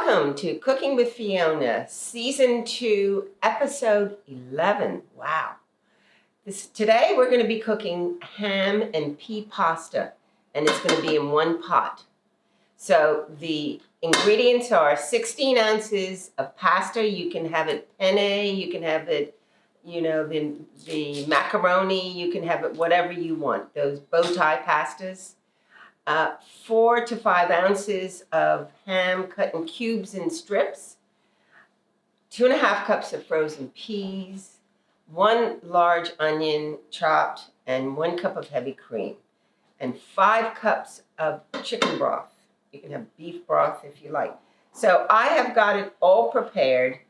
Welcome to Cooking with Fiona, Season 2, Episode 11. Wow. Today we're going to be cooking ham and pea pasta, and it's going to be in one pot. So the ingredients are 16 ounces of pasta. You can have it penne, you can have it, the macaroni, you can have it whatever you want, those bow tie pastas. 4 to 5 ounces of ham cut in cubes and strips, 2.5 cups of frozen peas, 1 large onion chopped, and 1 cup of heavy cream, and 5 cups of chicken broth. You can have beef broth if you like. So I have got it all prepared,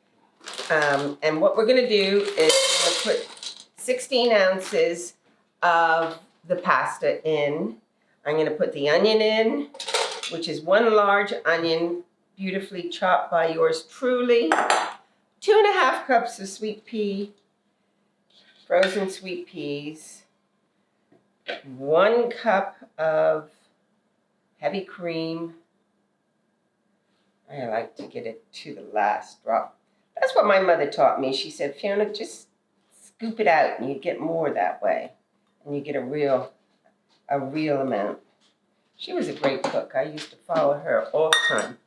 and what we're going to do is we're going to put 16 ounces of the pasta in. I'm going to put the onion in, which is 1 large onion, beautifully chopped by yours truly. 2.5 cups of sweet pea, frozen sweet peas. 1 cup of heavy cream. I like to get it to the last drop. That's what my mother taught me. She said, Fiona, just scoop it out and you get more that way. And you get a real amount. She was a great cook. I used to follow her all the time.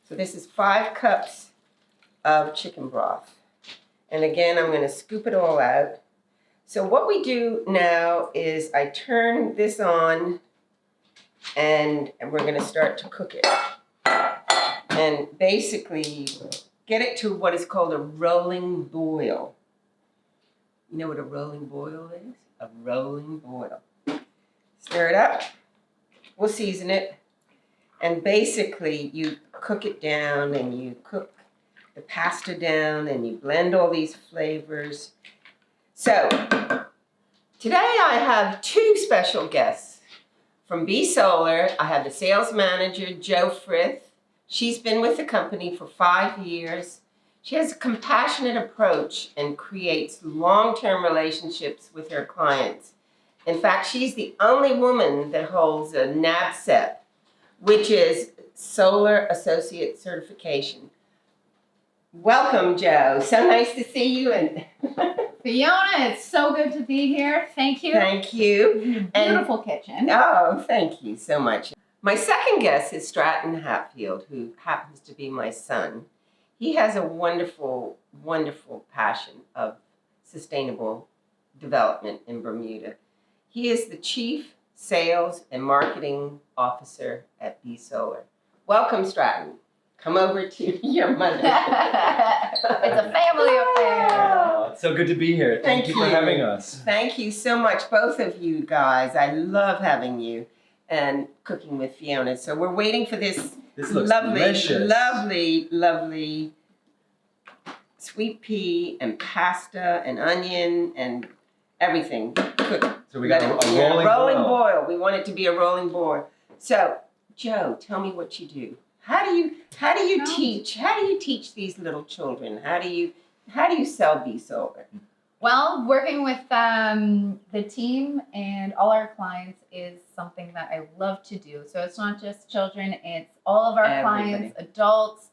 So this is 5 cups of chicken broth. And again, I'm going to scoop it all out. So what we do now is I turn this on and we're going to start to cook it. And basically get it to what is called a rolling boil. You know what a rolling boil is? A rolling boil. Stir it up. We'll season it. And basically you cook it down and you cook the pasta down and you blend all these flavors. So today I have 2 special guests. From Be Solar, I have the sales manager, Jo Frith. She's been with the company for 5 years. She has a compassionate approach and creates long-term relationships with her clients. In fact, she's the only woman that holds a NABCEP, which is Solar Associate Certification. Welcome, Jo. So nice to see you. And Fiona, it's so good to be here. Thank you. Thank you. Beautiful kitchen. Oh, thank you so much. My second guest is Stratton Hatfield, who happens to be my son. He has a wonderful, wonderful passion of sustainable development in Bermuda. He is the Chief Sales and Marketing Officer at Be Solar. Welcome, Stratton. Come over to your mother. It's a family affair. Oh, it's so good to be here. Thank you for having us. Thank you so much, both of you guys. I love having you and cooking with Fiona. So we're waiting for this. This looks lovely, delicious. lovely sweet pea and pasta and onion and everything cooked. So we got a rolling boil. We want it to be a rolling boil. So, Jo, tell me what you do. How do you teach these little children? How do you sell Be Solar? Well, working with the team and all our clients is something that I love to do. So it's not just children, it's all of our clients, adults.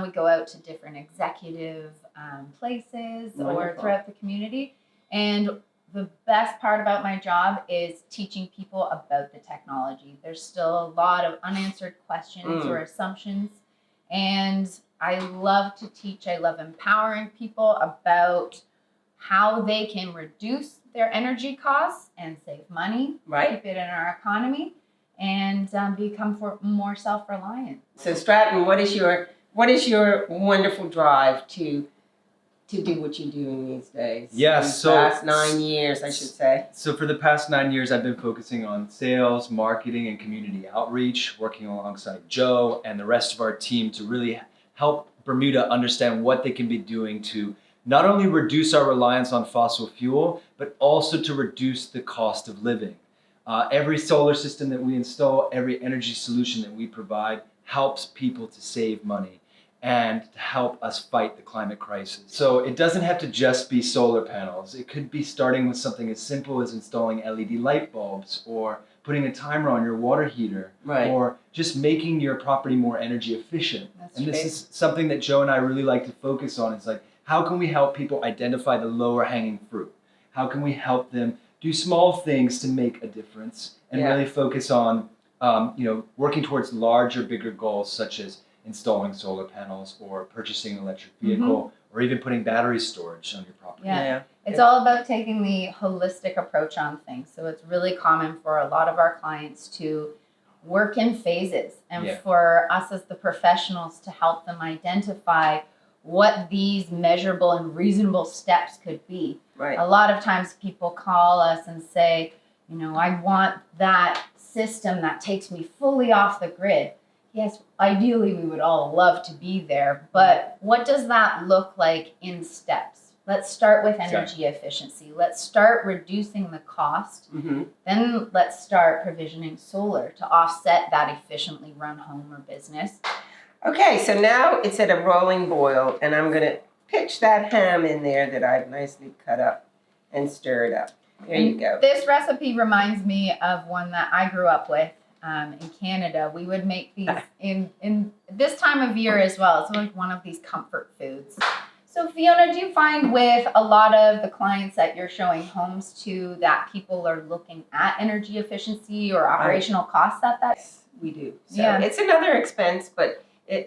We go out to different executive places or throughout the community. And the best part about my job is teaching people about the technology. There's still a lot of unanswered questions or assumptions. And I love to teach. I love empowering people about how they can reduce their energy costs and save money, keep it in our economy, and become more self-reliant. So Stratton, what is your wonderful drive to do what you're doing these days? Yes, the past 9 years, I should say. So for the past 9 years, I've been focusing on sales, marketing, and community outreach, working alongside Jo and the rest of our team to really help Bermuda understand what they can be doing to not only reduce our reliance on fossil fuel, but also to reduce the cost of living. Every solar system that we install, every energy solution that we provide helps people to save money and to help us fight the climate crisis. So it doesn't have to just be solar panels. It could be starting with something as simple as installing LED light bulbs or putting a timer on your water heater, Right. or just making your property more energy efficient. That's And this great. is something that Joe and I really like to focus on. It's like, how can we help people identify the lower hanging fruit? How can we help them do small things to make a difference and Yeah. really focus on working towards larger, bigger goals, such as installing solar panels or purchasing an electric vehicle or even putting battery storage on your property. Yeah. It's all about taking the holistic approach on things. So it's really common for a lot of our clients to work in phases, and for us as the professionals to help them identify what these measurable and reasonable steps could be. Right. A lot of times people call us and say, I want that system that takes me fully off the grid. Yes, ideally we would all love to be there, but what does that look like in steps? Let's start with energy efficiency. Let's start reducing the cost. Mm-hmm. Then let's start provisioning solar to offset that efficiently run home or business. Okay, so now it's at a rolling boil, and I'm going to pitch that ham in there that I've nicely cut up and stirred up. There you go. This recipe reminds me of one that I grew up with in Canada. We would make these in this time of year as well. It's like one of these comfort foods. So Fiona, do you find with a lot of the clients that you're showing homes to that people are looking at energy efficiency or operational costs at that? Yes, we do. So Yeah. it's another expense, but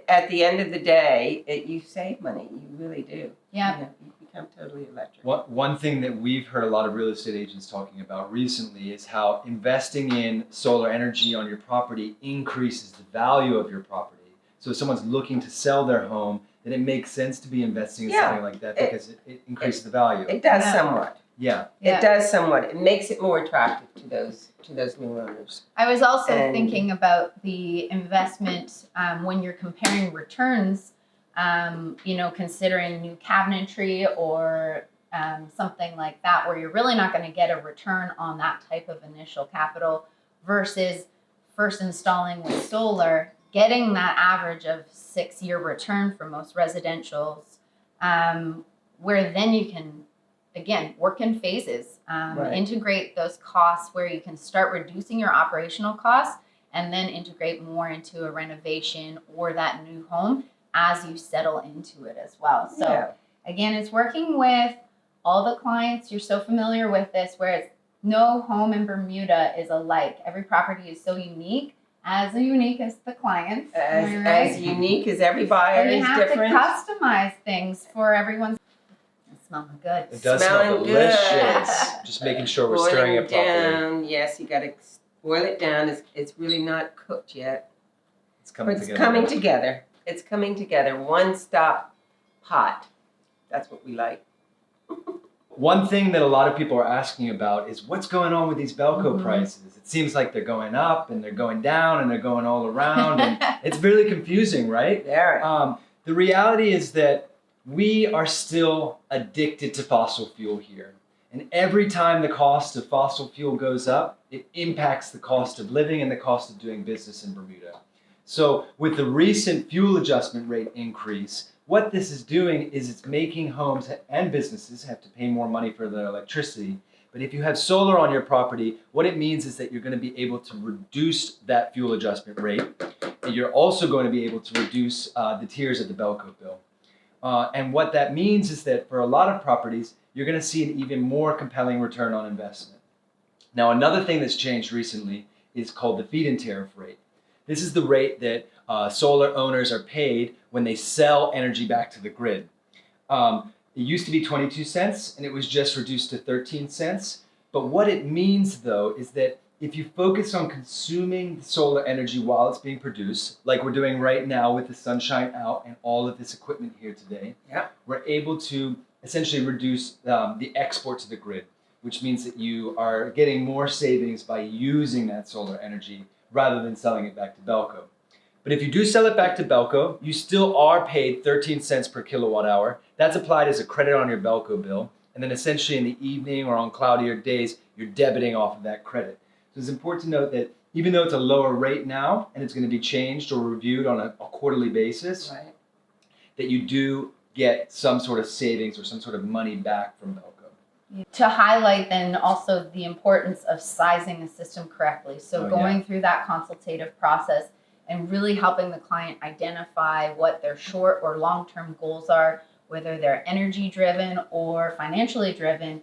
at the end of the day, you save money. You really do. Yeah. You become totally electric. One thing that we've heard a lot of real estate agents talking about recently is how investing in solar energy on your property increases the value of your property. So if someone's looking to sell their home, then it makes sense to be investing in something like that because it increases the value. It does somewhat. Yeah. It does somewhat. It makes it more attractive to those new owners. I was also And- thinking about the investment when you're comparing returns, considering new cabinetry or something like that, where you're really not going to get a return on that type of initial capital versus first installing with solar, getting that average of 6-year return for most residentials, where then you can, again, work in phases, integrate those costs where you can start reducing your operational costs and then integrate more into a renovation or that new home as you settle into it as well. So again, it's working with all the clients. You're so familiar with this, where it's no home in Bermuda is alike. Every property is so unique as the clients. As unique as every buyer And you is have different. to customize things for everyone's. It's smelling good. It does smell Smelling delicious. good. Just making sure we're stirring it properly. Down. Yes, you got to boil it down. It's really not cooked yet. It's coming But it's together. coming together. It's coming together. One-stop pot. That's what we like. One thing that a lot of people are asking about is what's going on with these Belco prices. It seems like they're going up and they're going down and they're going all around, and it's really confusing, right? There. The reality is that we are still addicted to fossil fuel here. And every time the cost of fossil fuel goes up, it impacts the cost of living and the cost of doing business in Bermuda. So with the recent fuel adjustment rate increase, what this is doing is it's making homes and businesses have to pay more money for their electricity. But if you have solar on your property, what it means is that you're going to be able to reduce that fuel adjustment rate. And you're also going to be able to reduce the tiers of the Belco bill. And what that means is that for a lot of properties, you're going to see an even more compelling return on investment. Now, another thing that's changed recently is called the feed-in tariff rate. This is the rate that solar owners are paid when they sell energy back to the grid. It used to be 22 cents and it was just reduced to 13 cents. But what it means, though, is that if you focus on consuming solar energy while it's being produced, like we're doing right now with the sunshine out and all of this equipment here today, we're able to essentially reduce the export to the grid, which means that you are getting more savings by using that solar energy rather than selling it back to Belco. But if you do sell it back to Belco, you still are paid 13 cents per kilowatt hour. That's applied as a credit on your Belco bill. And then essentially in the evening or on cloudier days, you're debiting off of that credit. So it's important to note that even though it's a lower rate now and it's going to be changed or reviewed on a quarterly basis, that you do get some sort of savings or some sort of money back from Belco. To highlight then also the importance of sizing a system correctly. So going through that consultative process and really helping the client identify what their short or long-term goals are, whether they're energy driven or financially driven,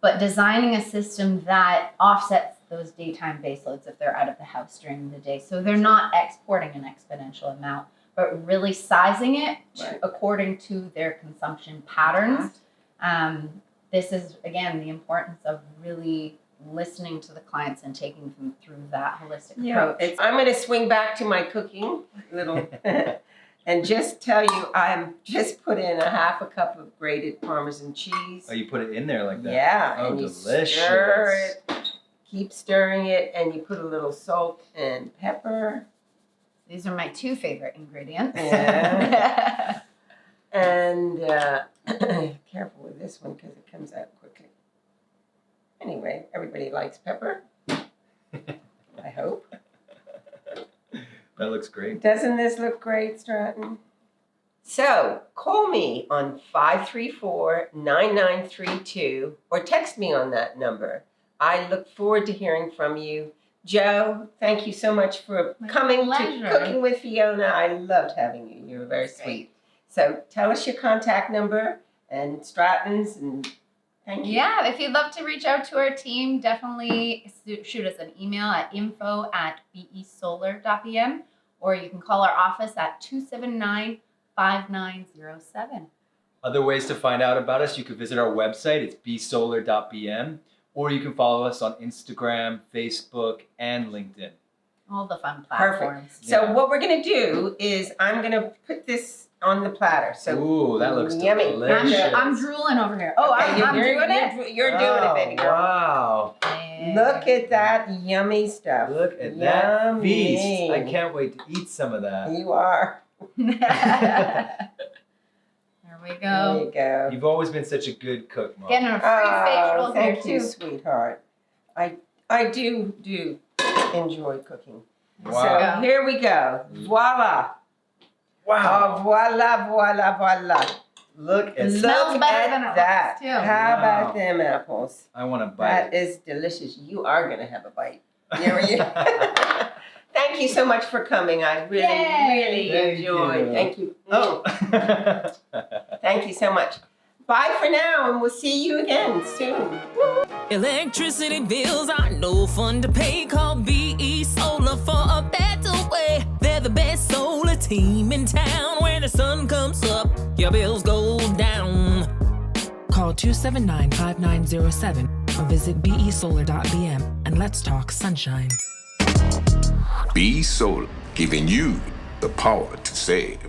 but designing a system that offsets those daytime baseloads if they're out of the house during the day. So they're not exporting an exponential amount, but really sizing it according to their consumption patterns. This is, again, the importance of really listening to the clients and taking them through that holistic approach. I'm going to swing back to my cooking little and just tell you I'm just put in a half a cup of grated Parmesan cheese. Oh, you put it in there like that? Yeah. Oh, and delicious. You stir it, keep stirring it, and you put a little salt and pepper. These are my two favorite ingredients. Yeah. And careful with this one because it comes out quickly. Anyway, everybody likes pepper. I hope. That looks great. Doesn't this look great, Stratton? So call me on 534-9932 or text me on that number. I look forward to hearing from you. Joe, thank you so much for coming to Cooking with Fiona. I loved having you. You were very sweet. So tell us your contact number and Stratton's, and thank you. Yeah, if you'd love to reach out to our team, definitely shoot us an email at info@besolar.bm, or you can call our office at 279-5907. Other ways to find out about us, you could visit our website. It's besolar.bm, or you can follow us on Instagram, Facebook, and LinkedIn. All the fun platforms. Perfect. So what we're going to do is I'm going to put this on the platter. So ooh, that looks yummy. delicious. I'm drooling over here. Oh, okay, I'm doing it? You're doing it, baby girl. Wow. Look at that yummy stuff. Look at that feast. I can't wait to eat some of that. You are. There we go. There you go. You've always been such a good cook, Mom. Getting a free facial thank here you, too. sweetheart. I do enjoy cooking. Wow. So here we go. Voila. Wow. Oh, voila, voila, voila. Look at smells better than it that. looks, too. How about them apples? I want to bite. That is delicious. You are going to have a bite. Thank you so much for coming. I really enjoyed. Thank you. Oh. Thank you so much. Bye for now, and we'll see you again soon. Electricity bills are no fun to pay. Call BE Solar for a better way. They're the best solar team in town. When the sun comes up, your bills go down. Call 279-5907 or visit besolar.bm and let's talk sunshine. Be Solar, giving you the power to save.